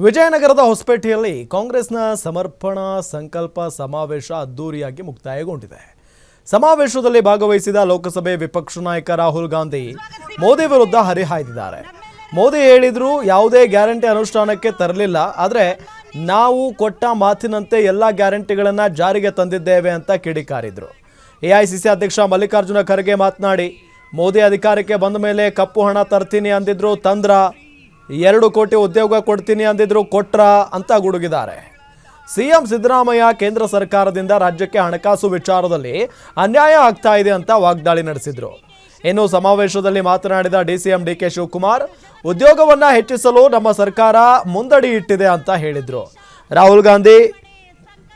ವಿಜಯನಗರದ ಹೊಸಪೇಟೆಯಲ್ಲಿ ಕಾಂಗ್ರೆಸ್ನ ಸಮರ್ಪಣಾ ಸಂಕಲ್ಪ ಸಮಾವೇಶ ಅದ್ದೂರಿಯಾಗಿ ಮುಕ್ತಾಯಗೊಂಡಿದೆ. ಸಮಾವೇಶದಲ್ಲಿ ಭಾಗವಹಿಸಿದ ಲೋಕಸಭೆ ವಿಪಕ್ಷ ನಾಯಕ ರಾಹುಲ್ ಗಾಂಧಿ ಮೋದಿ ವಿರುದ್ಧ ಹರಿಹಾಯ್ದಿದ್ದಾರೆ. ಮೋದಿ ಹೇಳಿದ್ರು ಯಾವುದೇ ಗ್ಯಾರಂಟಿ ಅನುಷ್ಠಾನಕ್ಕೆ ತರಲಿಲ್ಲ, ಆದರೆ ನಾವು ಕೊಟ್ಟ ಮಾತಿನಂತೆ ಎಲ್ಲ ಗ್ಯಾರಂಟಿಗಳನ್ನು ಜಾರಿಗೆ ತಂದಿದ್ದೇವೆ ಅಂತ ಕಿಡಿಕಾರಿದ್ರು. ಎಐಸಿಸಿ ಅಧ್ಯಕ್ಷ ಮಲ್ಲಿಕಾರ್ಜುನ ಖರ್ಗೆ ಮಾತನಾಡಿ, ಮೋದಿ ಅಧಿಕಾರಕ್ಕೆ ಬಂದ ಮೇಲೆ ಕಪ್ಪು ಹಣ ತರ್ತೀನಿ ಅಂದಿದ್ರು, ತಂದ್ರ 2 ಕೋಟಿ ಉದ್ಯೋಗ ಕೊಡ್ತೀನಿ ಅಂದಿದ್ರು, ಕೊಟ್ರ ಅಂತ ಗುಡುಗಿದ್ದಾರೆ. ಸಿಎಂ ಸಿದ್ದರಾಮಯ್ಯ ಕೇಂದ್ರ ಸರ್ಕಾರದಿಂದ ರಾಜ್ಯಕ್ಕೆ ಹಣಕಾಸು ವಿಚಾರದಲ್ಲಿ ಅನ್ಯಾಯ ಆಗ್ತಾ ಇದೆ ಅಂತ ವಾಗ್ದಾಳಿ ನಡೆಸಿದ್ರು. ಇನ್ನು ಸಮಾವೇಶದಲ್ಲಿ ಮಾತನಾಡಿದ ಡಿಸಿಎಂ ಡಿಕೆ ಶಿವಕುಮಾರ್, ಉದ್ಯೋಗವನ್ನ ಹೆಚ್ಚಿಸಲು ನಮ್ಮ ಸರ್ಕಾರ ಮುಂದಡಿ ಇಟ್ಟಿದೆ ಅಂತ ಹೇಳಿದ್ರು. ರಾಹುಲ್ ಗಾಂಧಿ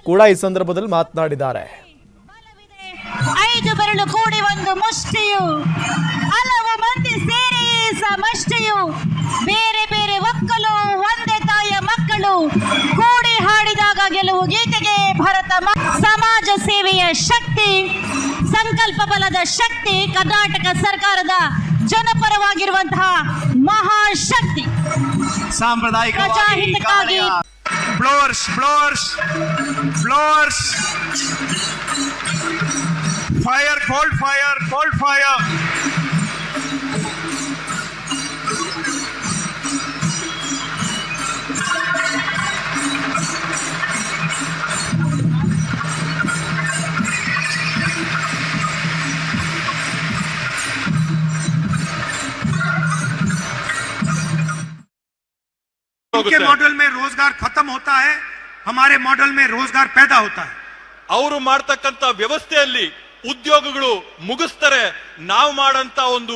ಕೂಡ ಈ ಸಂದರ್ಭದಲ್ಲಿ ಮಾತನಾಡಿದ್ದಾರೆ. 5 ಬೆರಳು ಕೂಡಿ ಒಂದು ಮುಷ್ಟಿಯು, ಹಲವು ಮಂದಿ ಸೇರಿ ಸಮಷ್ಟಿಯು, ಬೇರೆ ಬೇರೆ ಒಕ್ಕಲು ಒಂದೇ ತಾಯಿಯ ಮಕ್ಕಳು, ಕೂಡಿ ಹಾಡಿದಾಗ ಗೆಲುವು ಗೀತೆಗೆ ಭರತ. ಸಮಾಜ ಸೇವೆಯ ಶಕ್ತಿ, ಸಂಕಲ್ಪ ಬಲದ ಶಕ್ತಿ, ಕರ್ನಾಟಕ ಸರ್ಕಾರದ ಜನಪರವಾಗಿರುವಂತಹ ಮಹಾಶಕ್ತಿ. ಸಾಂಪ್ರದಾಯಿಕ ಪ್ರಜಾಹಿತಕ್ಕಾಗಿ ಫ್ಲೋರ್ಸ್ ಫೈರ್, ಕೋಲ್ಡ್ ಫೈರ್. उनके मॉडल में रोजगार खत्म होता है, हमारे मॉडल में रोजगार पैदा होता है. ಅವರು ಮಾಡ್ತಕ್ಕಂತ ವ್ಯವಸ್ಥೆಯಲ್ಲಿ ಉದ್ಯೋಗಗಳು ಮುಗಿಸ್ತಾರೆ. ನಾವು ಮಾಡಂತ ಒಂದು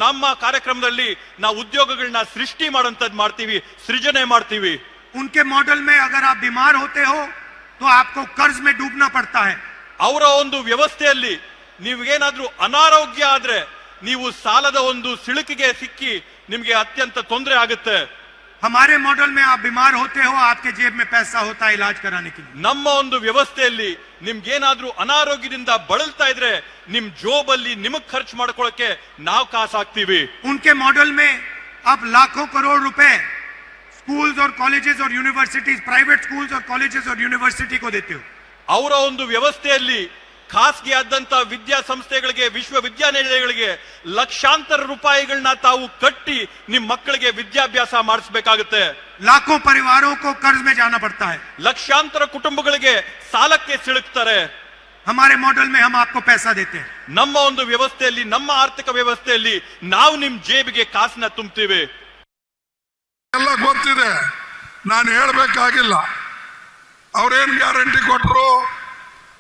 ನಮ್ಮ ಕಾರ್ಯಕ್ರಮದಲ್ಲಿ ನಾವು ಉದ್ಯೋಗಗಳನ್ನ ಸೃಷ್ಟಿ ಮಾಡಂತದ್ದು ಮಾಡ್ತೀವಿ, ಸೃಜನೆ ಮಾಡ್ತೀವಿ. उनके मॉडल में अगर आप बीमार होते हो तो आपको कर्ज में डूबना पड़ता है. ಅವರ ಒಂದು ವ್ಯವಸ್ಥೆಯಲ್ಲಿ ನೀವೇನಾದ್ರೂ ಅನಾರೋಗ್ಯ ಆದ್ರೆ ನೀವು ಸಾಲದ ಒಂದು ಸಿಳುಕಿಗೆ ಸಿಕ್ಕಿ ನಿಮಗೆ ಅತ್ಯಂತ ತೊಂದರೆ ಆಗುತ್ತೆ. हमारे मॉडल में आप बीमार होते हो, आपके जेब में पैसा होता है इलाज कराने के लिए. ನಮ್ಮ ಒಂದು ವ್ಯವಸ್ಥೆಯಲ್ಲಿ ನಿಮ್ಗೇನಾದ್ರೂ ಅನಾರೋಗ್ಯದಿಂದ ಬಳಲ್ತಾ ಇದ್ರೆ ನಿಮ್ ಜೋಬಲ್ಲಿ ನಿಮಗ್ ಖರ್ಚು ಮಾಡ್ಕೊಳ್ಳಕ್ಕೆ ನಾವು ಕಾಸು ಹಾಕ್ತೀವಿ. उनके मॉडल में आप लाखों करोड़ रुपए स्कूल्स और कॉलेजेस और यूनिवर्सिटीज, प्राइवेट स्कूल्स और कॉलेजेस और यूनिवर्सिटी को देते हो. ಅವರ ಒಂದು ವ್ಯವಸ್ಥೆಯಲ್ಲಿ ಖಾಸಗಿ ಆದಂತ ವಿದ್ಯಾಸಂಸ್ಥೆಗಳಿಗೆ, ವಿಶ್ವವಿದ್ಯಾನಿಲಯಗಳಿಗೆ ಲಕ್ಷಾಂತರ ರೂಪಾಯಿಗಳನ್ನ ತಾವು ಕಟ್ಟಿ ನಿಮ್ಮ ಮಕ್ಕಳಿಗೆ ವಿದ್ಯಾಭ್ಯಾಸ ಮಾಡಿಸಬೇಕಾಗುತ್ತೆ. लाखों परिवारों को कर्ज में जाना पड़ता है. ಲಕ್ಷಾಂತರ ಕುಟುಂಬಗಳಿಗೆ ಸಾಲಕ್ಕೆ ಸಿಲುಕ್ತಾರೆ. हमारे मॉडल में हम आपको पैसा देते हैं. ನಮ್ಮ ಒಂದು ವ್ಯವಸ್ಥೆಯಲ್ಲಿ, ನಮ್ಮ ಆರ್ಥಿಕ ವ್ಯವಸ್ಥೆಯಲ್ಲಿ ನಾವು ನಿಮ್ ಜೇಬಿಗೆ ಕಾಸನ್ನ ತುಂಬ್ತೀವಿ. ಎಲ್ಲ ಗೊತ್ತಿದೆ, ನಾನು ಹೇಳಬೇಕಾಗಿಲ್ಲ. ಅವ್ರೇನ್ ಗ್ಯಾರಂಟಿ ಕೊಟ್ಟರು,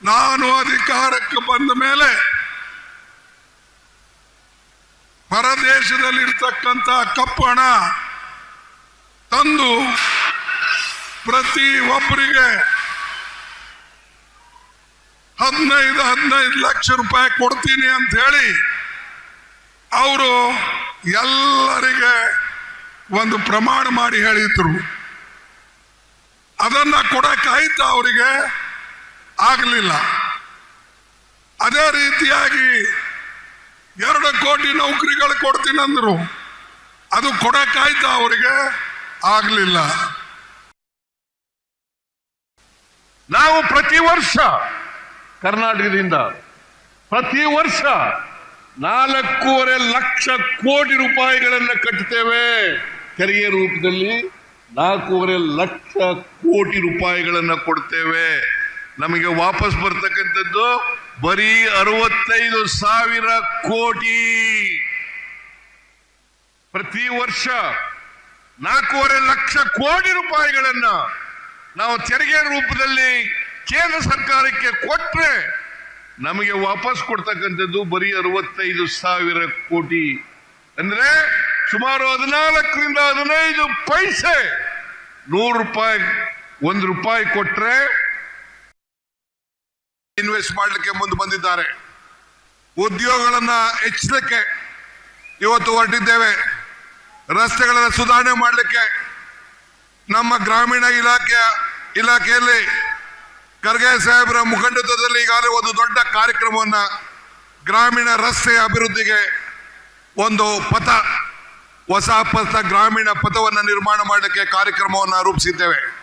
ನಾನು ಅಧಿಕಾರಕ್ಕೆ ಬಂದ ಮೇಲೆ ಹೊರದೇಶದಲ್ಲಿರ್ತಕ್ಕಂಥ ಕಪ್ಪು ಹಣ ತಂದು ಪ್ರತಿ ಒಬ್ಬರಿಗೆ 15 ಲಕ್ಷ ರೂಪಾಯಿ ಕೊಡ್ತೀನಿ ಅಂತ ಹೇಳಿ ಅವರು ಎಲ್ಲರಿಗೆ ಒಂದು ಪ್ರಮಾಣ ಮಾಡಿ ಹೇಳಿದ್ರು. ಅದನ್ನ ಕೊಡಕ್ಕಾಯ್ತಾ ಅವರಿಗೆ? ಆಗಲಿಲ್ಲ. ಅದೇ ರೀತಿಯಾಗಿ 2 ಕೋಟಿ ನೌಕರಿಗಳು ಕೊಡ್ತೀನಿ ಅಂದ್ರು, ಅದು ಕೊಡಕ್ಕಾಯ್ತಾ ಅವರಿಗೆ? ಆಗಲಿಲ್ಲ. ನಾವು ಪ್ರತಿ ವರ್ಷ ಕರ್ನಾಟಕದಿಂದ ಪ್ರತಿ ವರ್ಷ 4.5 ಲಕ್ಷ ಕೋಟಿ ರೂಪಾಯಿಗಳನ್ನು ಕಟ್ಟುತ್ತೇವೆ. ತೆರಿಗೆ ರೂಪದಲ್ಲಿ 4.5 ಲಕ್ಷ ಕೋಟಿ ರೂಪಾಯಿಗಳನ್ನು ಕೊಡ್ತೇವೆ. ನಮಗೆ ವಾಪಸ್ ಬರ್ತಕ್ಕಂಥದ್ದು ಬರೀ 65,000 ಕೋಟಿ. ಪ್ರತಿ ವರ್ಷ 4.5 ಲಕ್ಷ ಕೋಟಿ ರೂಪಾಯಿಗಳನ್ನ ನಾವು ತೆರಿಗೆ ರೂಪದಲ್ಲಿ ಕೇಂದ್ರ ಸರ್ಕಾರಕ್ಕೆ ಕೊಟ್ರೆ ನಮಗೆ ವಾಪಸ್ ಕೊಡ್ತಕ್ಕಂಥದ್ದು ಬರೀ 65,000 ಕೋಟಿ. ಅಂದ್ರೆ ಸುಮಾರು 14ರಿಂದ 15 ಪೈಸೆ. 100 ರೂಪಾಯಿ 1 ರೂಪಾಯಿ ಕೊಟ್ರೆ ಇನ್ವೆಸ್ಟ್ ಮಾಡಲಿಕ್ಕೆ ಮುಂದೆ ಬಂದಿದ್ದಾರೆ. ಉದ್ಯೋಗಗಳನ್ನ ಹೆಚ್ಚಿಸಲಿಕ್ಕೆ ಇವತ್ತು ಹೊರಟಿದ್ದೇವೆ. ರಸ್ತೆಗಳನ್ನು ಸುಧಾರಣೆ ಮಾಡಲಿಕ್ಕೆ ನಮ್ಮ ಗ್ರಾಮೀಣ ಇಲಾಖೆಯಲ್ಲಿ ಖರ್ಗೆ ಸಾಹೇಬರ ಮುಖಂಡತ್ವದಲ್ಲಿ ಈಗಾಗಲೇ ಒಂದು ದೊಡ್ಡ ಕಾರ್ಯಕ್ರಮವನ್ನ ಗ್ರಾಮೀಣ ರಸ್ತೆ ಅಭಿವೃದ್ಧಿಗೆ ಒಂದು ಪಥ ಹೊಸ ಗ್ರಾಮೀಣ ಪಥವನ್ನು ನಿರ್ಮಾಣ ಮಾಡಲಿಕ್ಕೆ ಕಾರ್ಯಕ್ರಮವನ್ನು ರೂಪಿಸಿದ್ದೇವೆ.